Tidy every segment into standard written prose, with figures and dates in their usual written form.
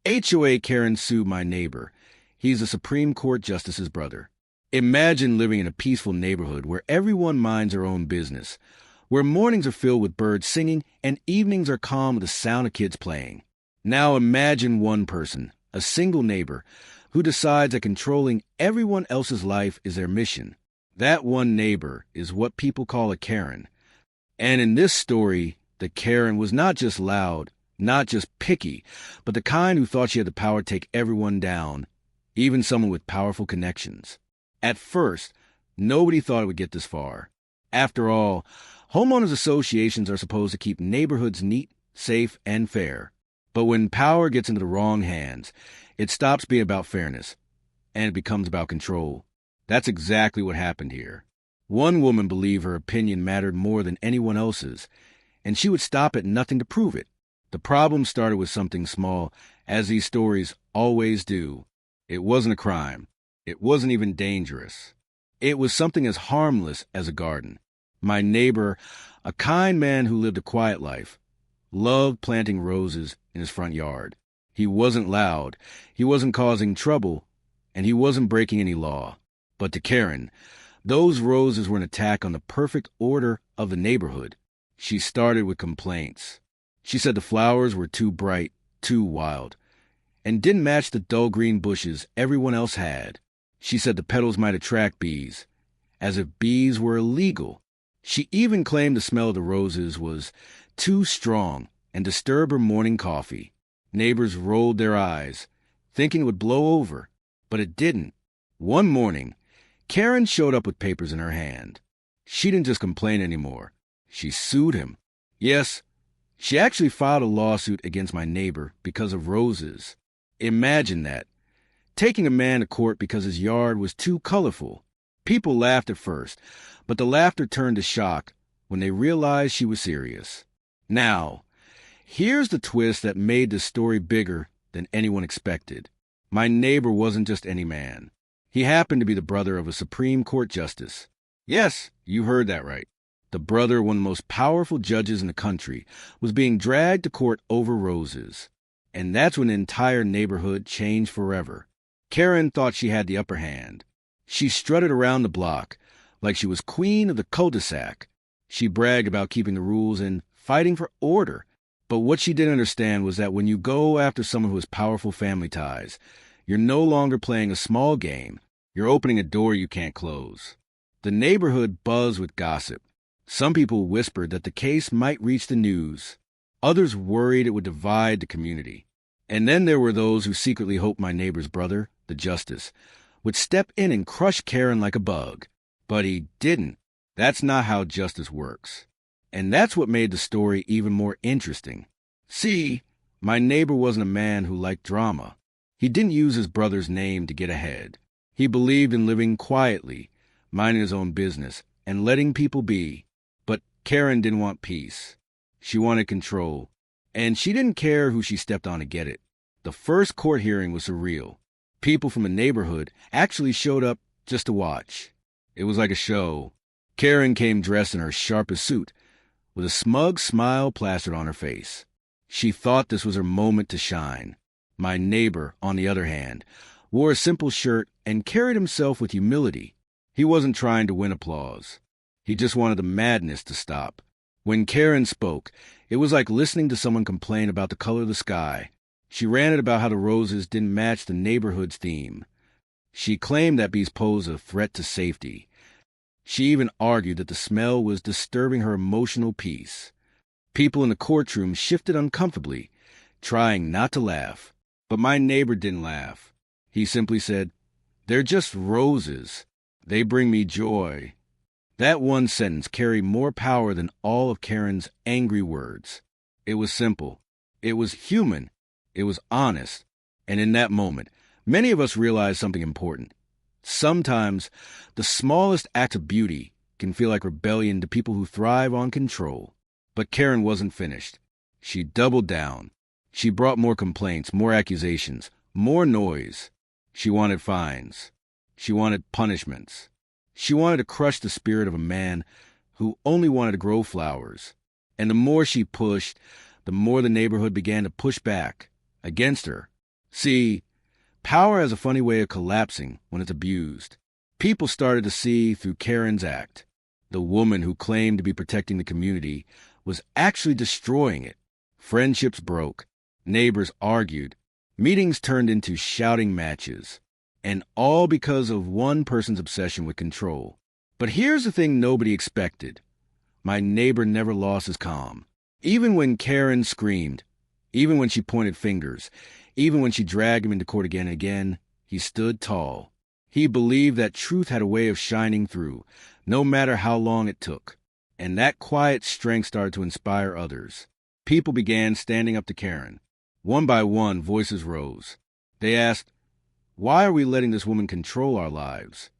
HOA Karen sued my neighbor. He's a Supreme Court justice's brother. Imagine living in a peaceful neighborhood where everyone minds their own business, where mornings are filled with birds singing and evenings are calm with the sound of kids playing. Now imagine one person, a single neighbor, who decides that controlling everyone else's life is their mission. That one neighbor is what people call a Karen. And in this story, the Karen was not just loud, not just picky, but the kind who thought she had the power to take everyone down, even someone with powerful connections. At first, nobody thought it would get this far. After all, homeowners associations are supposed to keep neighborhoods neat, safe, and fair. But when power gets into the wrong hands, it stops being about fairness, and it becomes about control. That's exactly what happened here. One woman believed her opinion mattered more than anyone else's, and she would stop at nothing to prove it. The problem started with something small, as these stories always do. It wasn't a crime. It wasn't even dangerous. It was something as harmless as a garden. My neighbor, a kind man who lived a quiet life, loved planting roses in his front yard. He wasn't loud, he wasn't causing trouble, and he wasn't breaking any law. But to Karen, those roses were an attack on the perfect order of the neighborhood. She started with complaints. She said the flowers were too bright, too wild, and didn't match the dull green bushes everyone else had. She said the petals might attract bees, as if bees were illegal. She even claimed the smell of the roses was too strong and disturbed her morning coffee. Neighbors rolled their eyes, thinking it would blow over, but it didn't. One morning, Karen showed up with papers in her hand. She didn't just complain anymore. She sued him. Yes, she actually filed a lawsuit against my neighbor because of roses. Imagine that. Taking a man to court because his yard was too colorful. People laughed at first, but the laughter turned to shock when they realized she was serious. Now, here's the twist that made the story bigger than anyone expected. My neighbor wasn't just any man. He happened to be the brother of a Supreme Court justice. Yes, you heard that right. The brother of one of the most powerful judges in the country was being dragged to court over roses. And that's when the entire neighborhood changed forever. Karen thought she had the upper hand. She strutted around the block like she was queen of the cul-de-sac. She bragged about keeping the rules and fighting for order. But what she didn't understand was that when you go after someone who has powerful family ties, you're no longer playing a small game. You're opening a door you can't close. The neighborhood buzzed with gossip. Some people whispered that the case might reach the news. Others worried it would divide the community. And then there were those who secretly hoped my neighbor's brother, the justice, would step in and crush Karen like a bug. But he didn't. That's not how justice works. And that's what made the story even more interesting. See, my neighbor wasn't a man who liked drama. He didn't use his brother's name to get ahead. He believed in living quietly, minding his own business, and letting people be. But Karen didn't want peace. She wanted control. And she didn't care who she stepped on to get it. The first court hearing was surreal. People from the neighborhood actually showed up just to watch. It was like a show. Karen came dressed in her sharpest suit, with a smug smile plastered on her face. She thought this was her moment to shine. My neighbor, on the other hand, wore a simple shirt and carried himself with humility. He wasn't trying to win applause. He just wanted the madness to stop. When Karen spoke, it was like listening to someone complain about the color of the sky. She ranted about how the roses didn't match the neighborhood's theme. She claimed that bees posed a threat to safety. She even argued that the smell was disturbing her emotional peace. People in the courtroom shifted uncomfortably, trying not to laugh. But my neighbor didn't laugh. He simply said, "They're just roses. They bring me joy." That one sentence carried more power than all of Karen's angry words. It was simple. It was human. It was honest. And in that moment, many of us realized something important. Sometimes, the smallest act of beauty can feel like rebellion to people who thrive on control. But Karen wasn't finished. She doubled down. She brought more complaints, more accusations, more noise. She wanted fines. She wanted punishments. She wanted to crush the spirit of a man who only wanted to grow flowers. And the more she pushed, the more the neighborhood began to push back against her. See, power has a funny way of collapsing when it's abused. People started to see through Karen's act. The woman who claimed to be protecting the community was actually destroying it. Friendships broke. Neighbors argued. Meetings turned into shouting matches. And all because of one person's obsession with control. But here's the thing nobody expected. My neighbor never lost his calm. Even when Karen screamed, even when she pointed fingers, even when she dragged him into court again and again, he stood tall. He believed that truth had a way of shining through, no matter how long it took. And that quiet strength started to inspire others. People began standing up to Karen. One by one, voices rose. They asked, "Why are we letting this woman control our lives?"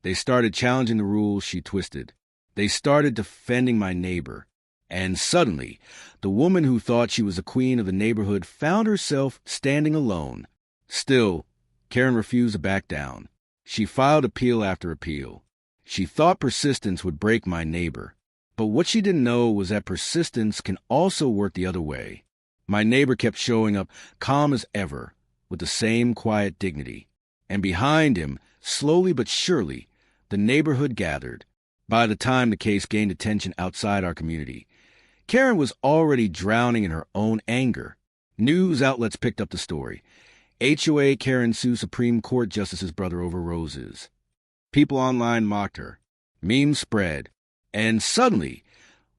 They started challenging the rules she twisted. They started defending my neighbor. And suddenly, the woman who thought she was the queen of the neighborhood found herself standing alone. Still, Karen refused to back down. She filed appeal after appeal. She thought persistence would break my neighbor. But what she didn't know was that persistence can also work the other way. My neighbor kept showing up calm as ever, with the same quiet dignity. And behind him, slowly but surely, the neighborhood gathered. By the time the case gained attention outside our community, Karen was already drowning in her own anger. News outlets picked up the story. HOA Karen sues Supreme Court Justice's brother over roses. People online mocked her. Memes spread. And suddenly,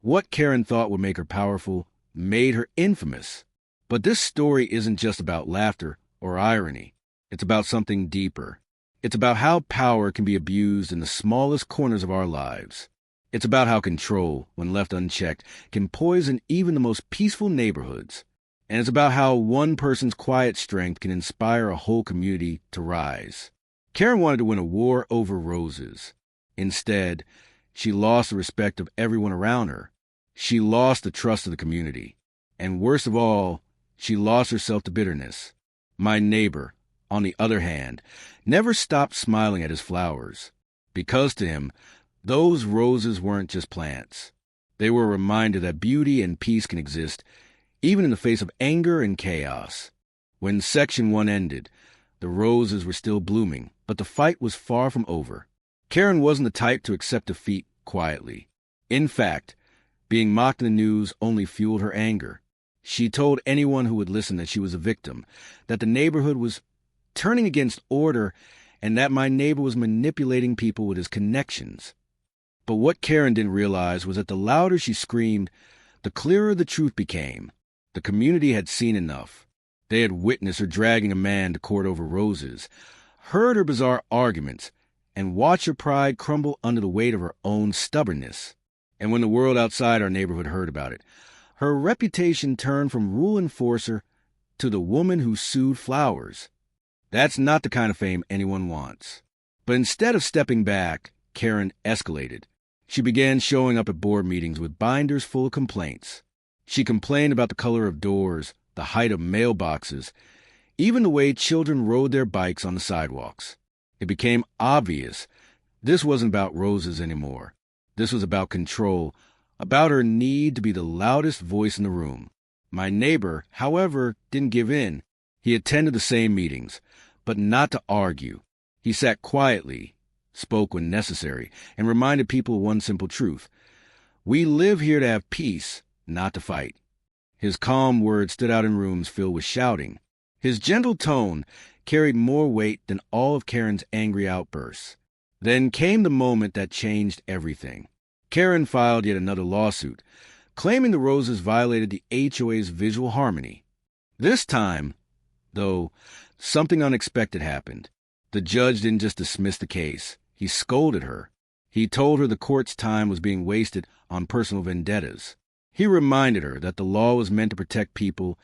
what Karen thought would make her powerful made her infamous. But this story isn't just about laughter or irony. It's about something deeper. It's about how power can be abused in the smallest corners of our lives. It's about how control, when left unchecked, can poison even the most peaceful neighborhoods. And it's about how one person's quiet strength can inspire a whole community to rise. Karen wanted to win a war over roses. Instead, she lost the respect of everyone around her. She lost the trust of the community. And worst of all, she lost herself to bitterness. My neighbor, on the other hand, never stopped smiling at his flowers. Because to him, those roses weren't just plants. They were a reminder that beauty and peace can exist, even in the face of anger and chaos. When Section 1 ended, the roses were still blooming, but the fight was far from over. Karen wasn't the type to accept defeat quietly. In fact, being mocked in the news only fueled her anger. She told anyone who would listen that she was a victim, that the neighborhood was turning against order, and that my neighbor was manipulating people with his connections. But what Karen didn't realize was that the louder she screamed, the clearer the truth became. The community had seen enough. They had witnessed her dragging a man to court over roses, heard her bizarre arguments, and watched her pride crumble under the weight of her own stubbornness. And when the world outside our neighborhood heard about it, her reputation turned from rule enforcer to the woman who sued flowers. That's not the kind of fame anyone wants. But instead of stepping back, Karen escalated. She began showing up at board meetings with binders full of complaints. She complained about the color of doors, the height of mailboxes, even the way children rode their bikes on the sidewalks. It became obvious this wasn't about roses anymore. This was about control, about her need to be the loudest voice in the room. My neighbor, however, didn't give in. He attended the same meetings, but not to argue. He sat quietly, spoke when necessary, and reminded people of one simple truth. We live here to have peace, not to fight. His calm words stood out in rooms filled with shouting. His gentle tone carried more weight than all of Karen's angry outbursts. Then came the moment that changed everything. Karen filed yet another lawsuit, claiming the roses violated the HOA's visual harmony. This time, though, something unexpected happened. The judge didn't just dismiss the case. He scolded her. He told her the court's time was being wasted on personal vendettas. He reminded her that the law was meant to protect people,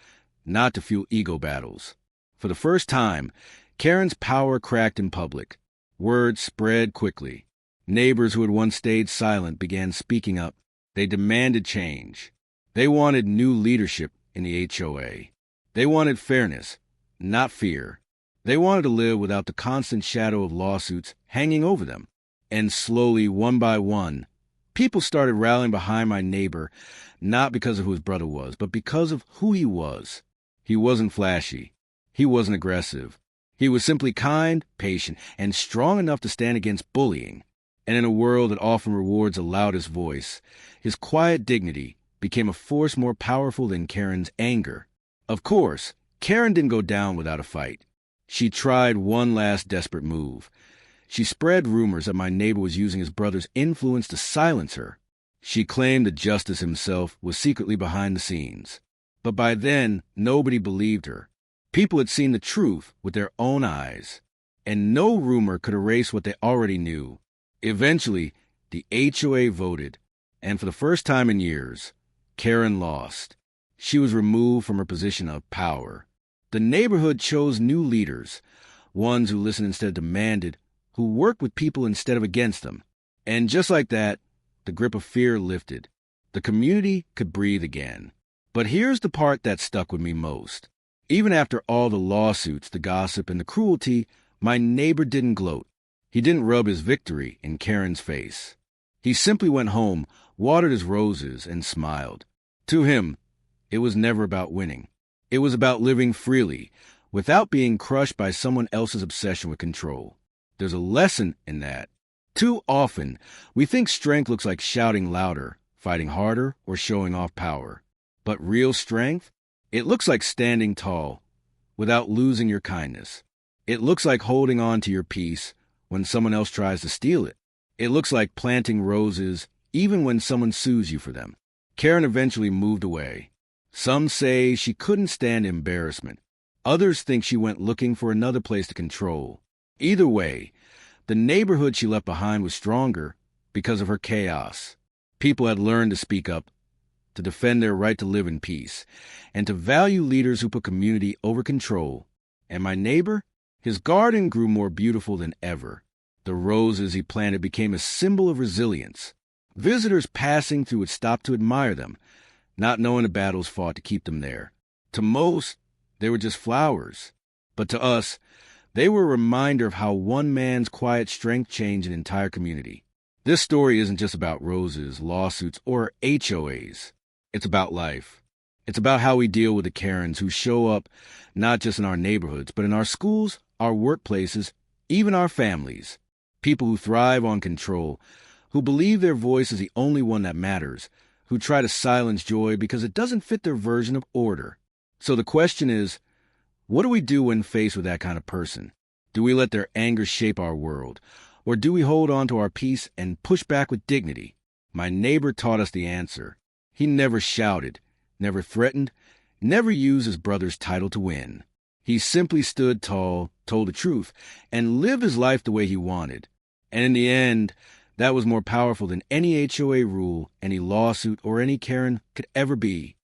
not to fuel ego battles. For the first time, Karen's power cracked in public. Word spread quickly. Neighbors who had once stayed silent began speaking up. They demanded change. They wanted new leadership in the HOA. They wanted fairness, not fear. They wanted to live without the constant shadow of lawsuits hanging over them. And slowly, one by one, people started rallying behind my neighbor, not because of who his brother was, but because of who he was. He wasn't flashy. He wasn't aggressive. He was simply kind, patient, and strong enough to stand against bullying. And in a world that often rewards the loudest voice, his quiet dignity became a force more powerful than Karen's anger. Of course, Karen didn't go down without a fight. She tried one last desperate move. She spread rumors that my neighbor was using his brother's influence to silence her. She claimed that Justice himself was secretly behind the scenes. But by then, nobody believed her. People had seen the truth with their own eyes, and no rumor could erase what they already knew. Eventually, the HOA voted, and for the first time in years, Karen lost. She was removed from her position of power. The neighborhood chose new leaders, ones who listened instead of demanded, who worked with people instead of against them. And just like that, the grip of fear lifted. The community could breathe again. But here's the part that stuck with me most. Even after all the lawsuits, the gossip, and the cruelty, my neighbor didn't gloat. He didn't rub his victory in Karen's face. He simply went home, watered his roses, and smiled. To him, it was never about winning. It was about living freely, without being crushed by someone else's obsession with control. There's a lesson in that. Too often, we think strength looks like shouting louder, fighting harder, or showing off power. But real strength? It looks like standing tall, without losing your kindness. It looks like holding on to your peace when someone else tries to steal it. It looks like planting roses even when someone sues you for them. Karen eventually moved away. Some say she couldn't stand embarrassment. Others think she went looking for another place to control. Either way, the neighborhood she left behind was stronger because of her chaos. People had learned to speak up, to defend their right to live in peace, and to value leaders who put community over control. And my neighbor? His garden grew more beautiful than ever. The roses he planted became a symbol of resilience. Visitors passing through would stop to admire them, not knowing the battles fought to keep them there. To most, they were just flowers. But to us, they were a reminder of how one man's quiet strength changed an entire community. This story isn't just about roses, lawsuits, or HOAs. It's about life. It's about how we deal with the Karens who show up not just in our neighborhoods, but in our schools, our workplaces, even our families. People who thrive on control, who believe their voice is the only one that matters, who try to silence joy because it doesn't fit their version of order. So the question is, what do we do when faced with that kind of person? Do we let their anger shape our world? Or do we hold on to our peace and push back with dignity? My neighbor taught us the answer. He never shouted, never threatened, never used his brother's title to win. He simply stood tall, told the truth, and lived his life the way he wanted. And in the end, that was more powerful than any HOA rule, any lawsuit, or any Karen could ever be.